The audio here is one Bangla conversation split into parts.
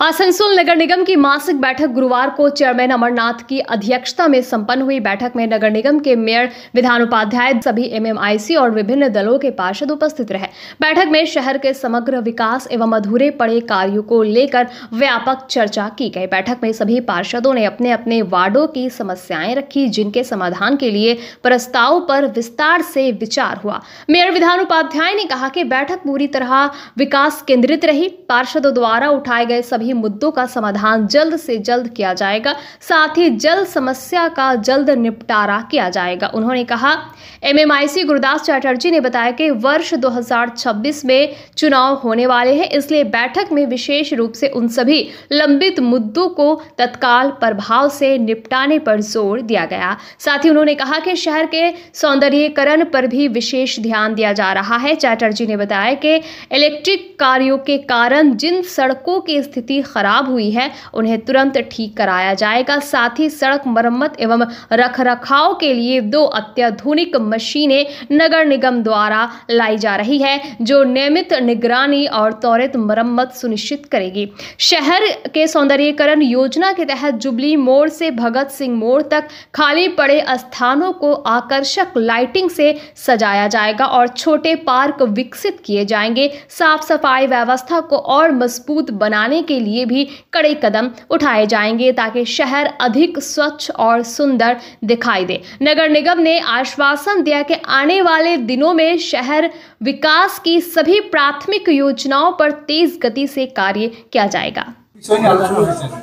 आसनसोल नगर निगम की मासिक बैठक गुरुवार को चेयरमैन अमरनाथ की अध्यक्षता में संपन्न हुई। बैठक में नगर निगम के मेयर, विधान उपाध्याय, सभी एमएमआईसी और विभिन्न दलों के पार्षद उपस्थित रहे। बैठक में शहर के समग्र विकास एवं अधूरे पड़े कार्यों को लेकर व्यापक चर्चा की गई। बैठक में सभी पार्षदों ने अपने अपने वार्डों की समस्याएं रखी, जिनके समाधान के लिए प्रस्ताव पर विस्तार से विचार हुआ। मेयर विधान उपाध्याय ने कहा कि बैठक पूरी तरह विकास केंद्रित रही। पार्षदों द्वारा उठाए गए सभी मुद्दों का समाधान जल्द से जल्द किया जाएगा, साथ ही जल समस्या का जल्द निपटारा किया जाएगा। उन्होंने कहा, एमएमआईसी गुरुदास चैटर्जी ने बताया कि वर्ष 2026 में चुनाव होने वाले हैं, इसलिए बैठक में विशेष रूप से उन सभी लंबित मुद्दों को तत्काल प्रभाव से निपटाने पर जोर दिया गया। साथ ही उन्होंने कहा कि शहर के सौंदर्यीकरण पर भी विशेष ध्यान दिया जा रहा है। चैटर्जी ने बताया कि इलेक्ट्रिक कार्यों के कारण जिन सड़कों की स्थिति खराब हुई है, उन्हें तुरंत ठीक कराया जाएगा। साथ ही सड़क मरम्मत एवं रखरखाव के लिए 2 अत्याधुनिक मशीनें नगर निगम द्वारा लाई जा रही है, जो नियमित निगरानी और त्वरित मरम्मत सुनिश्चित करेगी। शहर के सौंदर्यीकरण योजना के तहत जुबली मोड़ से भगत सिंह मोड़ तक खाली पड़े स्थानों को आकर्षक लाइटिंग से सजाया जाएगा और छोटे पार्क विकसित किए जाएंगे। साफ सफाई व्यवस्था को और मजबूत बनाने के लिए भी कड़े कदम उठाए जाएंगे, ताकि शहर अधिक स्वच्छ और सुंदर दिखाई दे। नगर निगम ने आश्वासन दिया कि आने वाले दिनों में शहर विकास की सभी प्राथमिक योजनाओं पर तेज गति से कार्य किया जाएगा।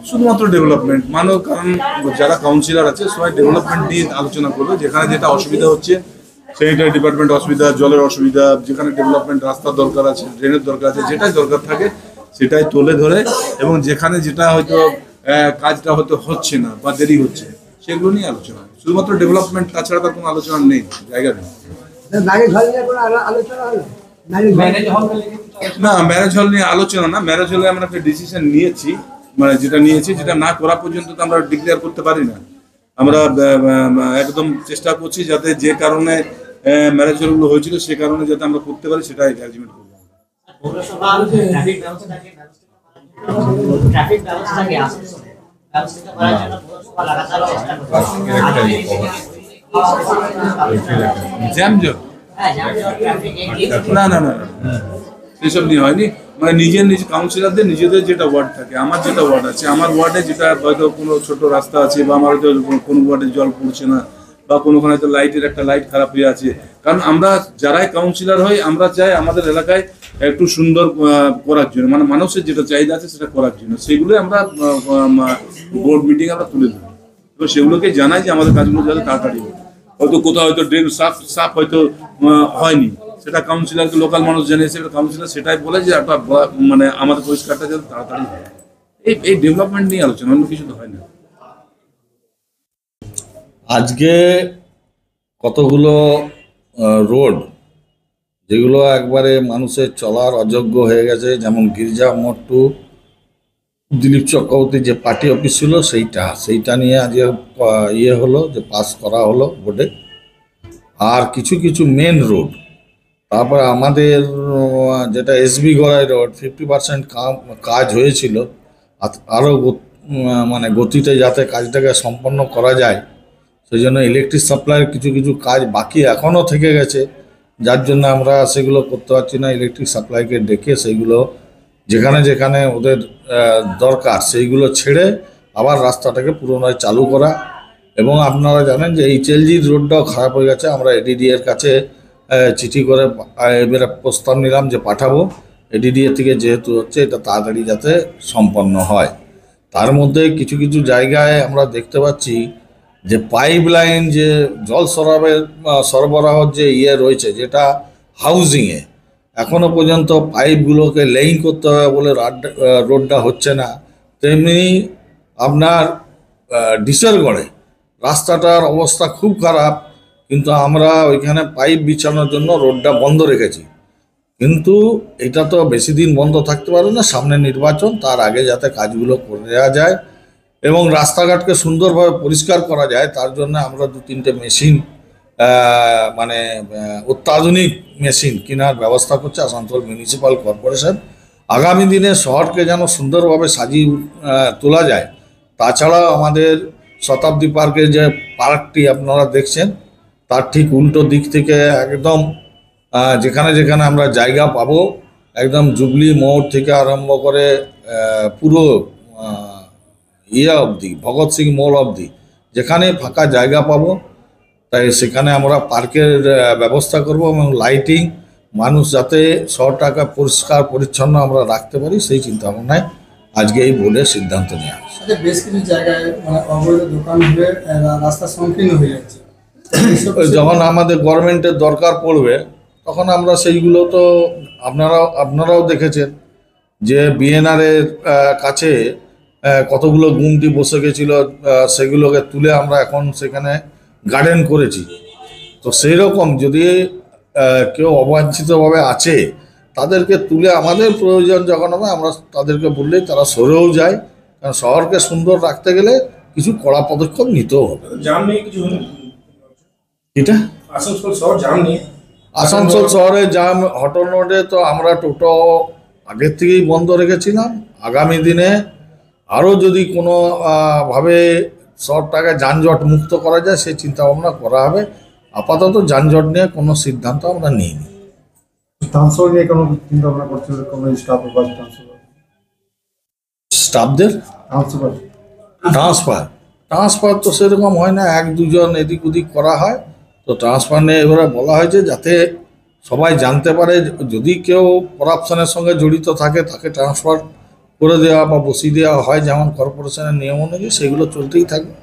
শুধুমাত্র ডেভেলপমেন্ট মানো, কারণ যারা কাউন্সিলর আছে সবাই ডেভেলপমেন্ট নিয়ে আলোচনা করবে। যেখানে যেটা অসুবিধা হচ্ছে, স্যানিটারি ডিপার্টমেন্ট অসুবিধা, জলের অসুবিধা, যেখানে ডেভেলপমেন্ট রাস্তার দরকার আছে, ড্রেনের দরকার আছে, যেটাই দরকার থাকে সেটাই তুলে ধরে, এবং যেখানে যেটা হয়তো কাজটা হয়তো হচ্ছে না বা দেরি হচ্ছে সেগুলো নিয়ে আলোচনা। শুধুমাত্র ডেভেলপমেন্ট, তাছাড়া তার কোনো আলোচনা নেই, জায়গা নেই। না, ম্যারেজ হল নিয়ে আলোচনা না। ম্যারেজ হলে আমরা একটা ডিসিশন নিয়েছি, মানে যেটা না করা পর্যন্ত তো আমরা ডিক্লেয়ার করতে পারি না। আমরা একদম চেষ্টা করছি যাতে যে কারণে ম্যারেজ হলগুলো হয়েছিল সে কারণে যাতে আমরা করতে পারি, সেটাই অ্যারেঞ্জমেন্ট করবো। না না না, সেসব নিয়ে হয়নি। মানে নিজ কাউন্সিলরদের নিজেদের যেটা ওয়ার্ড থাকে, আমার যেটা ওয়ার্ড আছে, আমার ওয়ার্ডে যেটা হয়তো কোনো ছোট রাস্তা আছে, বা আমার হয়তো কোনো ওয়ার্ডে জল পড়ছে না, বা কোনোখানে হয়তো লাইটের একটা লাইট খারাপ হয়ে আছে। কারণ আমরা যারাই কাউন্সিলর হই, আমরা চাই আমাদের এলাকায় একটু সুন্দর করার জন্য, মানে মানুষের যেটা চাহিদা আছে সেটা করার জন্য, সেগুলোই আমরা বোর্ড মিটিং আমরা তুলে ধরি এবং সেগুলোকে জানাই যে আমাদের কাজগুলো যাতে তাড়াতাড়ি হয়। হয়তো কোথাও হয়তো ড্রেন সাফ হয়তো হয়নি, সেটা কাউন্সিলরকে লোকাল মানুষ জানিয়েছে, কাউন্সিলর সেটাই বলে যে একটা মানে আমাদের পরিষ্কারটা যাতে তাড়াতাড়ি হয়। এই ডেভেলপমেন্ট নিয়ে আলোচনা, অন্য কিছু তো হয় না। আজকে কতগুলো রোড যেগুলো একবারে মানুষের চলার অযোগ্য হয়ে গেছে, যেমন গির্জা মোড় টু দিলীপ চক্রবর্তীর যে পার্টি অফিস ছিল সেইটা নিয়ে আজকে হলো, যে পাস করা হলো বোর্ডে। আর কিছু কিছু মেন রোড, তারপর আমাদের যেটা এসবি গড়াই রোড 50% কাজ হয়েছিল, আরও মানে গতিতে যাতে কাজটাকে সম্পন্ন করা যায়, সেই জন্য ইলেকট্রিক সাপ্লাইয়ের কিছু কিছু কাজ বাকি এখনও থেকে গেছে, যার জন্য আমরা সেগুলো করতে পারছি না। ইলেকট্রিক সাপ্লাইকে ডেকে সেইগুলো যেখানে যেখানে ওদের দরকার সেইগুলো ছেড়ে আবার রাস্তাটাকে পুনরায় চালু করা। এবং আপনারা জানেন যে এইচএলজি রোডটাও খারাপ হয়ে গেছে। আমরা এডিডি এর কাছে চিঠি করে এবারে প্রস্তাব নিলাম যে পাঠাবো, এডিডি এর থেকে যেহেতু হচ্ছে এটা তাড়াতাড়ি যাতে সম্পন্ন হয়। তার মধ্যে কিছু কিছু জায়গায় আমরা দেখতে পাচ্ছি যে পাইপ লাইন, যে জল সরবরাহর যে রয়েছে, যেটা হাউজিংয়ে এখনও পর্যন্ত পাইপগুলোকে লেইং করতে হবে বলে রোডটা হচ্ছে না। তেমনি আপনার ডিসেরগড়ে রাস্তাটার অবস্থা খুব খারাপ, কিন্তু আমরা ওইখানে পাইপ বিছানোর জন্য রোডটা বন্ধ রেখেছি। কিন্তু এটা তো বেশি দিন বন্ধ থাকতে পারে না, সামনে নির্বাচন, তার আগে যাতে কাজগুলো করে দেওয়া যায় এবং রাস্তাঘাটকে সুন্দরভাবে পরিষ্কার করা যায়, তার জন্য আমরা 2-3টে মেশিন মানে অত্যাধুনিক মেশিন কেনার ব্যবস্থা করছে আসানসোল মিউনিসিপ্যাল কর্পোরেশন। আগামী দিনে শহরকে যেন সুন্দরভাবে সাজিয়ে তোলা যায়। তাছাড়া আমাদের শতাব্দী পার্কের যে পার্কটি আপনারা দেখছেন, তার ঠিক উল্টো দিক থেকে একদম যেখানে যেখানে আমরা জায়গা পাবো, একদম জুবলি মোড় থেকে আরম্ভ করে পুরো অবধি, ভগৎ সিং মোড় অবধি যেখানে ফাঁকা জায়গা পাবো, তাই সেখানে আমরা পার্কের ব্যবস্থা করব এবং লাইটিং, মানুষ যাতে শহরটাকে পরিষ্কার পরিচ্ছন্ন আমরা রাখতে পারি সেই চিন্তা ভাবনায় আজকে এই বোর্ডের সিদ্ধান্ত নেওয়া হয়েছে। আচ্ছা, বেশ কিছু জায়গায় মানে অবৈধ দোকান হয়ে রাস্তা সংকীর্ণ হয়ে যাচ্ছে। যখন আমাদের গভর্নমেন্টের দরকার পড়বে তখন আমরা সেইগুলো তো আপনারাও দেখেছেন যে বিএনআরের কাছে কতগুলো গুমটি বসে গেছিলো, সেগুলোকে তুলে আমরা এখন সেখানে গার্ডেন করেছি। তো সেই রকম যদি কেউ অবাঞ্ছিতভাবে আছে তাদেরকে তুলে আমাদের প্রয়োজন যখন হবে আমরা তাদেরকে বললেই তারা সরেও যায়, কারণ শহরকে সুন্দর রাখতে গেলে কিছু কড়া পদক্ষেপ নিতেও হবে। জাম নিয়ে কিছু এটা আসানসোল শহর জাম নিয়ে আসানসোল শহরে জাম হটন রোডে তো আমরা টোটো আগের থেকেই বন্ধ রেখেছিলাম। আগামী দিনে আরও যদি কোনো ভাবে শহরটাকে যানজট মুক্ত করা যায় সেই চিন্তা ভাবনা করা হবে। আপাতত যানজট নিয়ে কোনো সিদ্ধান্ত আমরা নিইনি। ট্রান্সফার নিয়ে কোনো চিন্তা ভাবনা করছেন? কোনো স্টাফ বা স্টাফদের ট্রান্সফার তো সেরকম হয় না, এক দুজন এদিক ওদিক করা হয়। তো ট্রান্সফার নিয়ে এবারে বলা হয়েছে যাতে সবাই জানতে পারে, যদি কেউ করাপশনের সঙ্গে জড়িত থাকে তাকে ট্রান্সফার করে দেওয়া বা বসিয়ে দেওয়া হয়, যেমন কর্পোরেশনের নিয়ম অনুযায়ী সেগুলো চলতেই থাকবে।